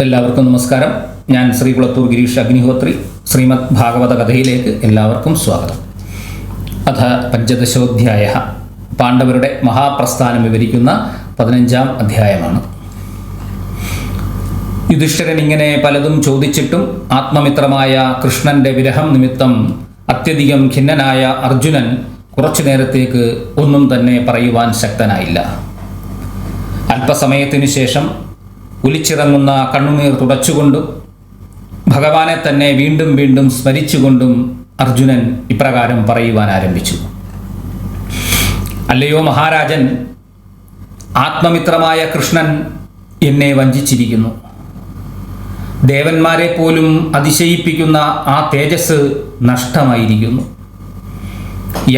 എല്ലാവർക്കും നമസ്കാരം. ഞാൻ ശ്രീകുളത്തൂർ ഗിരീഷ് അഗ്നിഹോത്രി. ശ്രീമദ് ഭാഗവത കഥയിലേക്ക് എല്ലാവർക്കും സ്വാഗതം. അഥ പഞ്ചദശോധ്യായ. പാണ്ഡവരുടെ മഹാപ്രസ്ഥാനം വിവരിക്കുന്ന 15-ാം അധ്യായമാണ്. യുധിഷ്ഠിരൻ ഇങ്ങനെ പലതും ചോദിച്ചിട്ടും ആത്മമിത്രമായ കൃഷ്ണന്റെ വിരഹം നിമിത്തം അത്യധികം ഖിന്നനായ അർജുനൻ കുറച്ചു നേരത്തേക്ക് ഒന്നും തന്നെ പറയുവാൻ ശക്തനായില്ല. അല്പസമയത്തിനു ശേഷം ഒലിച്ചിറങ്ങുന്ന കണ്ണുനീർ തുടച്ചുകൊണ്ടും ഭഗവാനെ തന്നെ വീണ്ടും വീണ്ടും സ്മരിച്ചുകൊണ്ടും അർജുനൻ ഇപ്രകാരം പറയുവാൻ ആരംഭിച്ചു. അല്ലയോ മഹാരാജൻ, ആത്മമിത്രമായ കൃഷ്ണൻ എന്നെ വഞ്ചിച്ചിരിക്കുന്നു. ദേവന്മാരെ പോലും അതിശയിപ്പിക്കുന്ന ആ തേജസ് നഷ്ടമായിരിക്കുന്നു.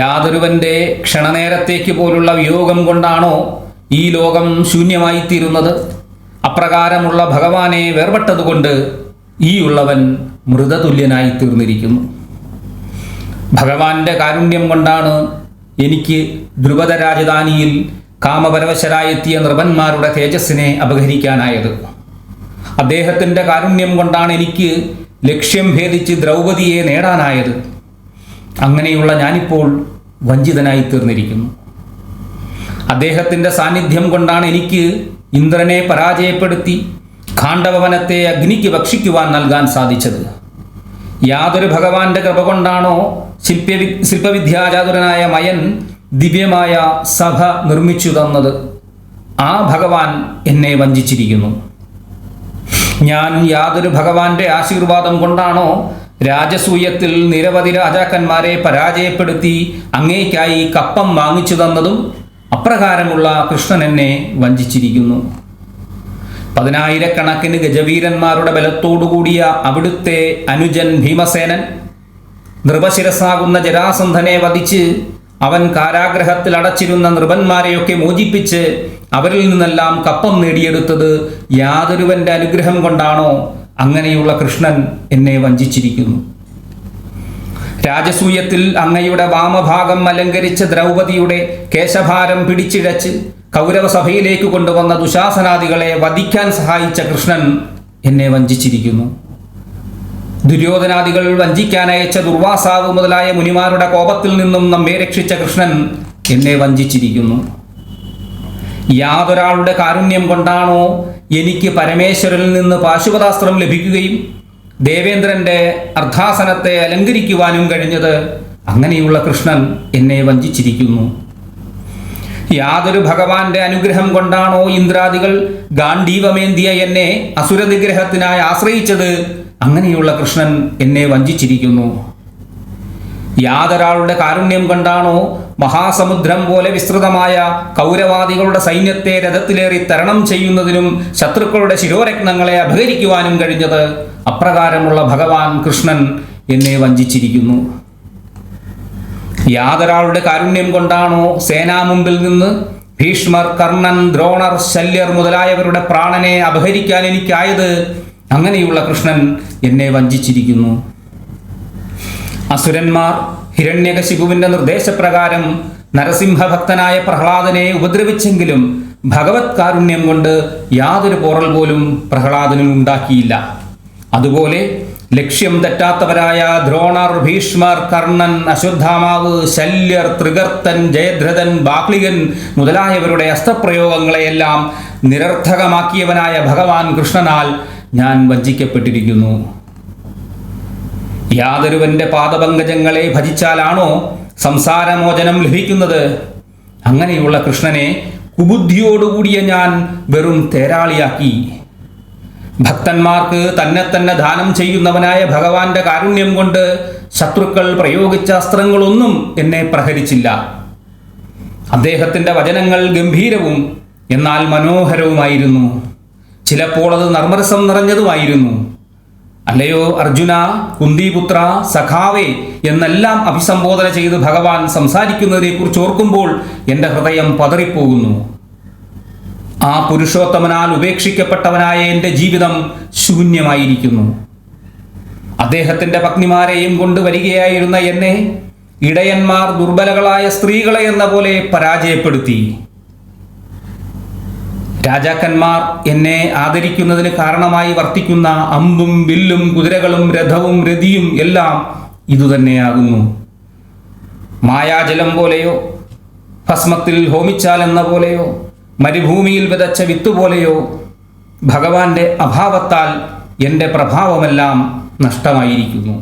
യാതൊരുവന്റെ ക്ഷണനേരത്തേക്ക് പോലുള്ള വിയോഗം കൊണ്ടാണോ ഈ ലോകം ശൂന്യമായിത്തീരുന്നത്? അപ്രകാരമുള്ള ഭഗവാനെ വേർപെട്ടതുകൊണ്ട് ഈ ഉള്ളവൻ മൃതതുല്യനായി തീർന്നിരിക്കുന്നു. ഭഗവാന്റെ കാരുണ്യം കൊണ്ടാണ് എനിക്ക് ധ്രുപദ രാജധാനിയിൽ കാമപരവശരായെത്തിയ നൃപന്മാരുടെ തേജസ്സിനെ അപഹരിക്കാനായത്. അദ്ദേഹത്തിൻ്റെ കാരുണ്യം കൊണ്ടാണ് എനിക്ക് ലക്ഷ്യം ഭേദിച്ച് ദ്രൗപദിയെ നേടാനായത്. അങ്ങനെയുള്ള ഞാനിപ്പോൾ വഞ്ചിതനായി തീർന്നിരിക്കുന്നു. അദ്ദേഹത്തിൻ്റെ സാന്നിധ്യം കൊണ്ടാണ് എനിക്ക് ഇന്ദ്രനെ പരാജയപ്പെടുത്തി ഖാണ്ഡവവനത്തെ അഗ്നിക്ക് ഭക്ഷിക്കുവാൻ നൽകാൻ സാധിച്ചത്. യാതൊരു ഭഗവാന്റെ കൃപ കൊണ്ടാണോ ശില്പവിദ്യാചാതുരനായ മയൻ ദിവ്യമായ സഭ നിർമ്മിച്ചു തന്നത്, ആ ഭഗവാൻ എന്നെ വഞ്ചിച്ചിരിക്കുന്നു. ഞാൻ യാതൊരു ഭഗവാന്റെ ആശീർവാദം കൊണ്ടാണോ രാജസൂയത്തിൽ നിരവധി രാജാക്കന്മാരെ പരാജയപ്പെടുത്തി അങ്ങേയ്ക്കായി കപ്പം വാങ്ങിച്ചു തന്നതും, അപ്രകാരമുള്ള കൃഷ്ണൻ എന്നെ വഞ്ചിച്ചിരിക്കുന്നു. 10,000 ഗജവീരന്മാരുടെ ബലത്തോടുകൂടിയ അവിടുത്തെ അനുജൻ ഭീമസേനൻ നൃപശിരസാകുന്ന ജരാസന്ധനെ വധിച്ച് അവൻ കാരാഗ്രഹത്തിൽ അടച്ചിരുന്ന നൃപന്മാരെയൊക്കെ മോചിപ്പിച്ച് അവരിൽ നിന്നെല്ലാം കപ്പം നേടിയെടുത്തത് യാതൊരുവന്റെ അനുഗ്രഹം കൊണ്ടാണോ? അങ്ങനെയുള്ള കൃഷ്ണൻ എന്നെ വഞ്ചിച്ചിരിക്കുന്നു. രാജസൂയത്തിൽ അങ്ങയുടെ വാമഭാഗം അലങ്കരിച്ച ദ്രൗപദിയുടെ കേശഭാരം പിടിച്ചിഴച്ച് കൗരവസഭയിലേക്ക് കൊണ്ടുവന്ന ദുശാസനാദികളെ വധിക്കാൻ സഹായിച്ച കൃഷ്ണൻ എന്നെ വഞ്ചിച്ചിരിക്കുന്നു. ദുര്യോധനാദികൾ വഞ്ചിക്കാനയച്ച ദുർവാസാവ് മുതലായ മുനിമാരുടെ കോപത്തിൽ നിന്നും നമ്മെ രക്ഷിച്ച കൃഷ്ണൻ എന്നെ വഞ്ചിച്ചിരിക്കുന്നു. യാതൊരാളുടെ കാരുണ്യം കൊണ്ടാണോ എനിക്ക് പരമേശ്വരനിൽ നിന്ന് പാശുപതാസ്ത്രം ലഭിക്കുകയും ദേവേന്ദ്രന്റെ അർദ്ധാസനത്തെ അലങ്കരിക്കുവാനും കഴിഞ്ഞത്, അങ്ങനെയുള്ള കൃഷ്ണൻ എന്നെ വഞ്ചിച്ചിരിക്കുന്നു. യാതൊരു ഭഗവാന്റെ അനുഗ്രഹം കൊണ്ടാണോ ഇന്ദ്രാദികൾ ഗാണ്ഡീവമേന്തിയ എന്നെ അസുരനിഗ്രഹത്തിനായി ആശ്രയിച്ചത്, അങ്ങനെയുള്ള കൃഷ്ണൻ എന്നെ വഞ്ചിച്ചിരിക്കുന്നു. യാതൊരാളുടെ കാരുണ്യം കൊണ്ടാണോ മഹാസമുദ്രം പോലെ വിസ്തൃതമായ കൗരവാദികളുടെ സൈന്യത്തെ രഥത്തിലേറി തരണം ചെയ്യുന്നതിനും ശത്രുക്കളുടെ ശിരോരത്നങ്ങളെ അപഹരിക്കുവാനും കഴിഞ്ഞത്, അപ്രകാരമുള്ള ഭഗവാൻ കൃഷ്ണൻ എന്നെ വഞ്ചിച്ചിരിക്കുന്നു. യാതൊരാളുടെ കാരുണ്യം കൊണ്ടാണോ സേനാമുമ്പിൽ നിന്ന് ഭീഷ്മർ, കർണൻ, ദ്രോണർ, ശല്യർ മുതലായവരുടെ പ്രാണനെ അപഹരിക്കാൻ എനിക്കായത്, അങ്ങനെയുള്ള കൃഷ്ണൻ എന്നെ വഞ്ചിച്ചിരിക്കുന്നു. അസുരന്മാർ ഹിരണ്യകശിപുവിന്റെ നിർദ്ദേശപ്രകാരം നരസിംഹഭക്തനായ പ്രഹ്ലാദനെ ഉപദ്രവിച്ചെങ്കിലും ഭഗവത് കാരുണ്യം കൊണ്ട് യാതൊരു പോറൽ പോലും പ്രഹ്ലാദനും ഉണ്ടാക്കിയില്ല. അതുപോലെ ലക്ഷ്യം തെറ്റാത്തവരായ ദ്രോണർ, ഭീഷ്മർ, കർണൻ, അശ്വത്ഥാമാവ്, ശല്യർ, ത്രികർത്തൻ, ജയദ്രഥൻ, ബാക്ലികൻ മുതലായവരുടെ അസ്ത്രപ്രയോഗങ്ങളെയെല്ലാം നിരർത്ഥകമാക്കിയവനായ ഭഗവാൻ കൃഷ്ണനാൽ ഞാൻ വഞ്ചിക്കപ്പെട്ടിരിക്കുന്നു. യാതൊരുവന്റെ പാദപങ്കജങ്ങളെ ഭജിച്ചാലാണോ സംസാരമോചനം ലഭിക്കുന്നത്? അങ്ങനെയുള്ള കൃഷ്ണനെ കുബുദ്ധിയോടുകൂടിയ ഞാൻ വെറും തേരാളിയാക്കി. ഭക്തന്മാർക്ക് തന്നെ തന്നെ ദാനം ചെയ്യുന്നവനായ ഭഗവാന്റെ കാരുണ്യം കൊണ്ട് ശത്രുക്കൾ പ്രയോഗിച്ച അസ്ത്രങ്ങളൊന്നും എന്നെ പ്രഹരിച്ചില്ല. അദ്ദേഹത്തിൻ്റെ വചനങ്ങൾ ഗംഭീരവും എന്നാൽ മനോഹരവുമായിരുന്നു. ചിലപ്പോൾ അത് നർമ്മരസം നിറഞ്ഞതുമായിരുന്നു. അല്ലയോ അർജുന, കുന്തിപുത്ര, സഖാവേ എന്നെല്ലാം അഭിസംബോധന ചെയ്ത് ഭഗവാൻ സംസാരിക്കുന്നതിനെക്കുറിച്ച് ഓർക്കുമ്പോൾ എൻ്റെ ഹൃദയം പതറിപ്പോകുന്നു. ആ പുരുഷോത്തമനാൽ ഉപേക്ഷിക്കപ്പെട്ടവനായ എൻ്റെ ജീവിതം ശൂന്യമായിരിക്കുന്നു. അദ്ദേഹത്തിൻ്റെ പത്നിമാരെയും കൊണ്ടുവരികയായിരുന്ന എന്നെ ഇടയന്മാർ ദുർബലകളായ സ്ത്രീകളെ എന്ന പോലെ പരാജയപ്പെടുത്തി. രാജാക്കന്മാർ എന്നെ ആദരിക്കുന്നതിന് കാരണമായി വർത്തിക്കുന്ന അമ്പും വില്ലും കുതിരകളും രഥവും രതിയും എല്ലാം ഇതുതന്നെയാകുന്നു. മായാജലം പോലെയോ, ഭസ്മത്തിൽ ഹോമിച്ചാലെന്ന പോലെയോ, മരുഭൂമിയിൽ വിതച്ച വിത്തുപോലെയോ ഭഗവാന്റെ അഭാവത്താൽ എൻ്റെ പ്രഭാവമെല്ലാം നഷ്ടമായിരിക്കുന്നു.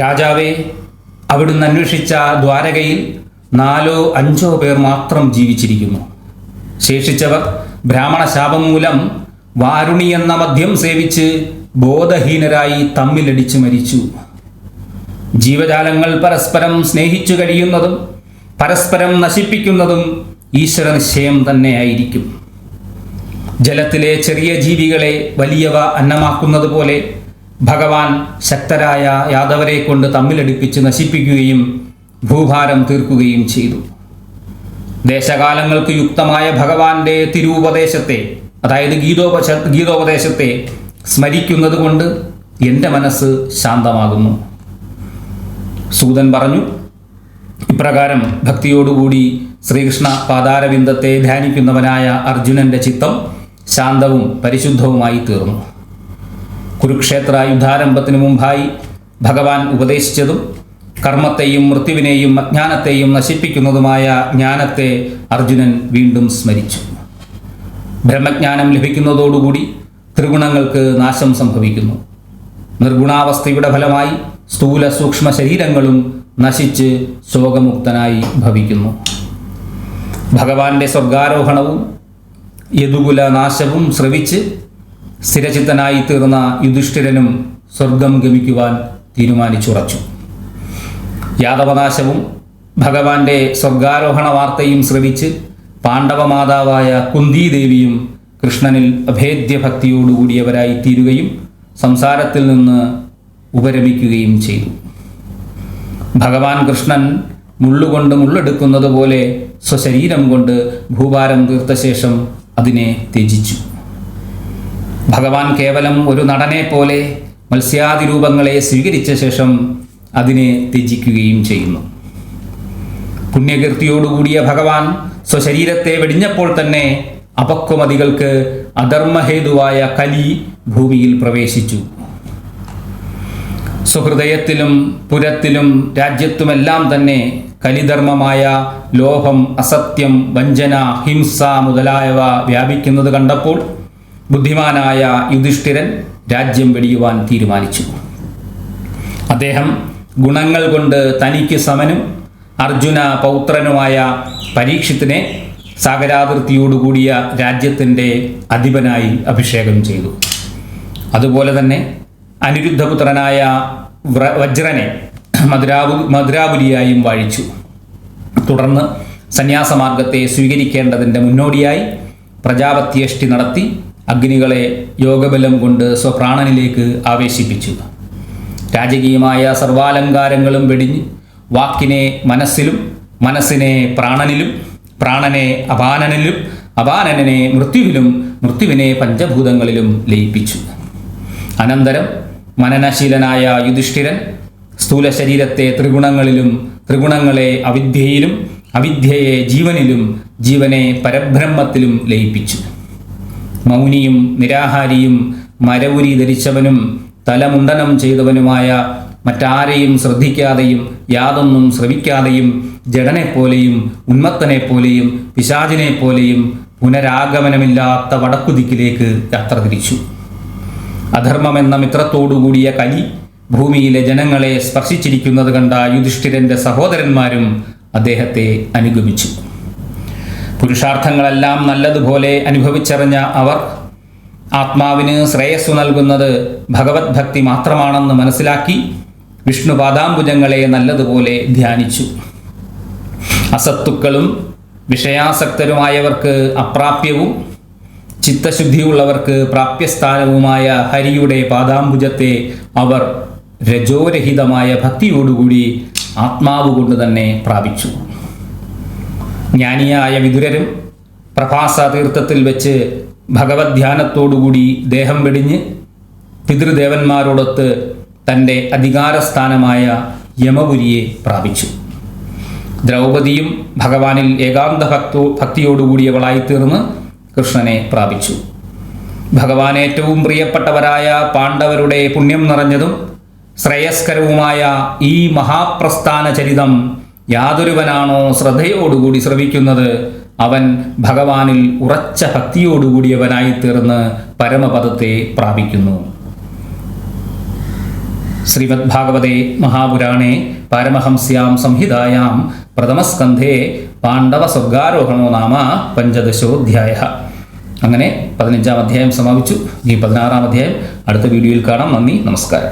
രാജാവേ, അവിടുന്ന് അന്വേഷിച്ച ദ്വാരകയിൽ 4-5 പേർ മാത്രം ജീവിച്ചിരിക്കുന്നു. ശേഷിച്ചവർ ബ്രാഹ്മണ ശാപം മൂലം വാരുണി എന്ന മദ്യം സേവിച്ച് ബോധഹീനരായി തമ്മിലടിച്ച് മരിച്ചു. ജീവജാലങ്ങൾ പരസ്പരം സ്നേഹിച്ചു കഴിയുന്നതും പരസ്പരം നശിപ്പിക്കുന്നതും ഈശ്വര നിശ്ചയം തന്നെയായിരിക്കും. ജലത്തിലെ ചെറിയ ജീവികളെ വലിയവ അന്നമാക്കുന്നത് പോലെ ഭഗവാൻ ശക്തരായ യാദവരെ കൊണ്ട് തമ്മിലടിപ്പിച്ച് നശിപ്പിക്കുകയും ഭൂഭാരം തീർക്കുകയും ചെയ്തു. ദേശകാലങ്ങൾക്ക് യുക്തമായ ഭഗവാന്റെ തിരുവുപദേശത്തെ, അതായത് ഗീതോപദേശത്തെ സ്മരിക്കുന്നത് കൊണ്ട് എൻ്റെ മനസ്സ് ശാന്തമാകുന്നു. സൂതൻ പറഞ്ഞു. ഇപ്രകാരം ഭക്തിയോടുകൂടി ശ്രീകൃഷ്ണ പാദാരവിന്ദത്തെ ധ്യാനിക്കുന്നവനായ അർജുനന്റെ ചിത്തം ശാന്തവും പരിശുദ്ധവുമായി തീർന്നു. കുരുക്ഷേത്ര യുദ്ധാരംഭത്തിനു മുമ്പായി ഭഗവാൻ ഉപദേശിച്ചതും കർമ്മത്തെയും മൃത്യുവിനെയും അജ്ഞാനത്തെയും നശിപ്പിക്കുന്നതുമായ ജ്ഞാനത്തെ അർജുനൻ വീണ്ടും സ്മരിച്ചു. ബ്രഹ്മജ്ഞാനം ലഭിക്കുന്നതോടുകൂടി ത്രിഗുണങ്ങൾക്ക് നാശം സംഭവിക്കുന്നു. നിർഗുണാവസ്ഥയുടെ ഫലമായി സ്ഥൂല സൂക്ഷ്മ ശരീരങ്ങളും നശിച്ച് ശോകമുക്തനായി ഭവിക്കുന്നു. ഭഗവാന്റെ സ്വർഗാരോഹണവും യദുകുല നാശവും ശ്രവിച്ച് സ്ഥിരചിത്തനായി തീർന്ന യുധിഷ്ഠിരനും സ്വർഗം ഗമിക്കുവാൻ തീരുമാനിച്ചുറച്ചു. യാദവനാശവും ഭഗവാന്റെ സ്വർഗാരോഹണ വാർത്തയും ശ്രവിച്ച് പാണ്ഡവമാതാവായ കുന്തിദേവിയും കൃഷ്ണനിൽ അഭേദ്യ ഭക്തിയോടുകൂടിയവരായി തീരുകയും സംസാരത്തിൽ നിന്ന് ഉപരമിക്കുകയും ചെയ്തു. ഭഗവാൻ കൃഷ്ണൻ മുള്ളുകൊണ്ട് മുള്ളെടുക്കുന്നത് പോലെ സ്വശരീരം കൊണ്ട് ഭൂഭാരം തീർത്ത ശേഷം അതിനെ ത്യജിച്ചു. ഭഗവാൻ കേവലം ഒരു നടനെ പോലെ മത്സ്യാദിരൂപങ്ങളെ സ്വീകരിച്ച ശേഷം അതിനെ ത്യജിക്കുകയും ചെയ്യുന്നു. പുണ്യകീർത്തിയോടുകൂടിയ ഭഗവാൻ സ്വശരീരത്തെ വെടിഞ്ഞപ്പോൾ തന്നെ അപക്വമതികൾക്ക് അധർമ്മഹേതുവായ കലി ഭൂമിയിൽ പ്രവേശിച്ചു. സുഹൃദയത്തിലും പുരത്തിലും രാജ്യത്തുമെല്ലാം തന്നെ കലിധർമ്മമായ ലോഭം, അസത്യം, വഞ്ചന, ഹിംസ മുതലായവ വ്യാപിക്കുന്നത് കണ്ടപ്പോൾ ബുദ്ധിമാനായ യുധിഷ്ഠിരൻ രാജ്യം വെടിയുവാൻ തീരുമാനിച്ചു. അദ്ദേഹം ഗുണങ്ങൾ കൊണ്ട് തനിക്ക് സമനും അർജുന പൗത്രനുമായ പരീക്ഷിത്തിനെ സാഗരാതിർത്തിയോടുകൂടിയ രാജ്യത്തിൻ്റെ അധിപനായി അഭിഷേകം ചെയ്തു. അതുപോലെ തന്നെ അനിരുദ്ധപുത്രനായ വജ്രനെ മധുരാപുരിയായും വാഴിച്ചു. തുടർന്ന് സന്യാസമാർഗത്തെ സ്വീകരിക്കേണ്ടതിൻ്റെ മുന്നോടിയായി പ്രജാപത്യഷ്ടി നടത്തി അഗ്നികളെ യോഗബലം കൊണ്ട് സ്വപ്രാണനിലേക്ക് ആവേശിപ്പിച്ചു. രാജകീയമായ സർവാലങ്കാരങ്ങളും വെടിഞ്ഞ് വാക്കിനെ മനസ്സിലും, മനസ്സിനെ പ്രാണനിലും, പ്രാണനെ അപാനനിലും, അപാനനെ മൃത്യുവിലും, മൃത്യുവിനെ പഞ്ചഭൂതങ്ങളിലും ലയിപ്പിച്ചു. അനന്തരം മനനശീലനായ യുധിഷ്ഠിരൻ സ്ഥൂല ശരീരത്തെ ത്രിഗുണങ്ങളിലും, ത്രിഗുണങ്ങളെ അവിദ്യയിലും, അവിദ്യയെ ജീവനിലും, ജീവനെ പരബ്രഹ്മത്തിലും ലയിപ്പിച്ചു. മൗനിയും നിരാഹാരിയും മരവുരി ധരിച്ചവനും തലമുണ്ടനം ചെയ്തവനുമായ മറ്റാരെയും ശ്രദ്ധിക്കാതെയും യാതൊന്നും ശ്രവിക്കാതെയും ജഡനെപ്പോലെയും ഉന്മത്തനെപ്പോലെയും പിശാചിനെപ്പോലെയും പുനരാഗമനമില്ലാത്ത വടക്കുദിക്കിലേക്ക് യാത്ര തിരിച്ചു. അധർമ്മമെന്ന മിത്രത്തോടുകൂടിയ കലി ഭൂമിയിലെ ജനങ്ങളെ സ്പർശിച്ചിരിക്കുന്നത് കണ്ട യുധിഷ്ഠിരന്റെ സഹോദരന്മാരും അദ്ദേഹത്തെ അനുഗമിച്ചു. പുരുഷാർത്ഥങ്ങളെല്ലാം നല്ലതുപോലെ അനുഭവിച്ചറിഞ്ഞ അവർ ആത്മാവിന് ശ്രേയസ്സു നൽകുന്നത് ഭഗവത് ഭക്തി മാത്രമാണെന്ന് മനസ്സിലാക്കി വിഷ്ണു പാദാംബുജങ്ങളെ നല്ലതുപോലെ ധ്യാനിച്ചു. അസത്തുക്കളും വിഷയാസക്തരുമായവർക്ക് അപ്രാപ്യവും ചിത്തശുദ്ധിയുള്ളവർക്ക് പ്രാപ്യസ്ഥാനവുമായ ഹരിയുടെ പാദാംബുജത്തെ അവർ രജോരഹിതമായ ഭക്തിയോടുകൂടി ആത്മാവ് കൊണ്ട് തന്നെ പ്രാപിച്ചു. ജ്ഞാനിയായ വിതുരരും പ്രഭാസ തീർത്ഥത്തിൽ വെച്ച് ഭഗവത് ധ്യാനത്തോടുകൂടി ദേഹം വെടിഞ്ഞ് പിതൃദേവന്മാരോടൊത്ത് തൻ്റെ അധികാരസ്ഥാനമായ യമപുരിയെ പ്രാപിച്ചു. ദ്രൗപദിയും ഭഗവാനിൽ ഏകാന്ത ഭക്തിയോടുകൂടിയവളായി തീർന്ന് കൃഷ്ണനെ പ്രാപിച്ചു. ഭഗവാൻ ഏറ്റവും പ്രിയപ്പെട്ടവരായ പാണ്ഡവരുടെ പുണ്യം നിറഞ്ഞതും ശ്രേയസ്കരവുമായ ഈ മഹാപ്രസ്ഥാന ചരിതം യാതൊരുവനാണോ ശ്രദ്ധയോടുകൂടി ശ്രവിക്കുന്നത്, അവൻ ഭഗവാനിൽ ഉറച്ച ഭക്തിയോടുകൂടിയവനായി തീർന്ന് പരമപദത്തെ പ്രാപിക്കുന്നു. ശ്രീമദ് ഭാഗവതേ മഹാപുരാണേ പാരമഹംസ്യാം സംഹിതായാം പ്രഥമസ്കന്ധേ പാണ്ഡവ സ്വർഗാരോഹണോ നാമ പഞ്ചദശോധ്യായഃ. അങ്ങനെ 15-ാം അധ്യായം സമാപിച്ചു. ഈ 16-ാം അധ്യായം അടുത്ത വീഡിയോയിൽ കാണാം. നന്ദി, നമസ്കാരം.